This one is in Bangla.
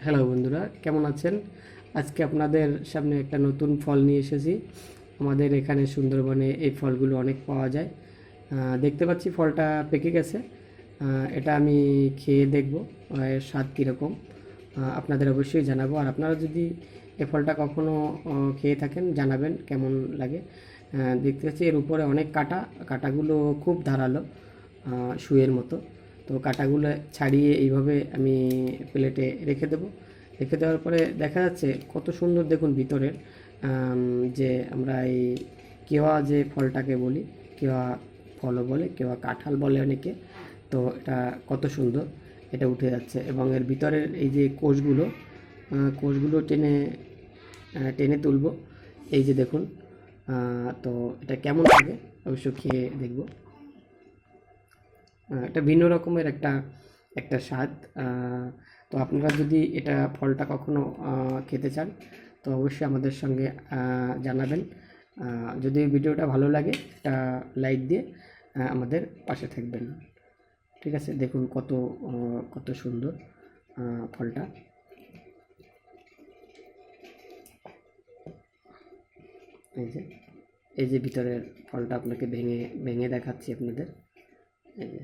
হ্যালো বন্ধুরা, কেমন আছেন? আজকে আপনাদের সামনে একটা নতুন ফল নিয়ে এসেছি। আমাদের এখানে সুন্দরবনে এই ফলগুলো অনেক পাওয়া যায়। দেখতে পাচ্ছি ফলটা পেকে গেছে। এটা আমি খেয়ে দেখব এর স্বাদ কীরকম। আপনাদের অবশ্যই জানাবো। আর আপনারা যদি এই ফলটা কখনো খেয়ে থাকেন জানাবেন কেমন লাগে। দেখতে পাচ্ছি এর উপরে অনেক কাটা, কাটাগুলো খুব ধারালো, সুঁয়ের মতো। তো কাটাগুলো ছাড়িয়ে এইভাবে আমি প্লেটে রেখে দেবো। রেখে দেওয়ার পরে দেখা যাচ্ছে কত সুন্দর, দেখুন ভিতরের যে আমরা এই কেওয়া যে ফলটাকে বলি, কেওয়া ফলও বলে, কেওয়া কাঁঠাল বলে অনেকে। তো এটা কত সুন্দর, এটা উঠে যাচ্ছে এবং এর ভিতরের এই যে কোষগুলো টেনে টেনে তুলবো। এই যে দেখুন, তো এটা কেমন লাগে অবশ্য খেয়ে দেখব। এটা ভিন্ন রকমের একটা একটা স্বাদ। তো আপনারা যদি এটা ফলটা কখনো খেতে চান তো অবশ্যই আমাদের সঙ্গে জানাবেন। যদি ভিডিওটা ভালো লাগে একটা লাইক দিয়ে আমাদের পাশে থাকবেন। ঠিক আছে, দেখুন কত সুন্দর ফলটা। এই যে এই যে ভিতরের ফলটা আপনাকে ভেঙে ভেঙে দেখাচ্ছি আপনাদের। এই যে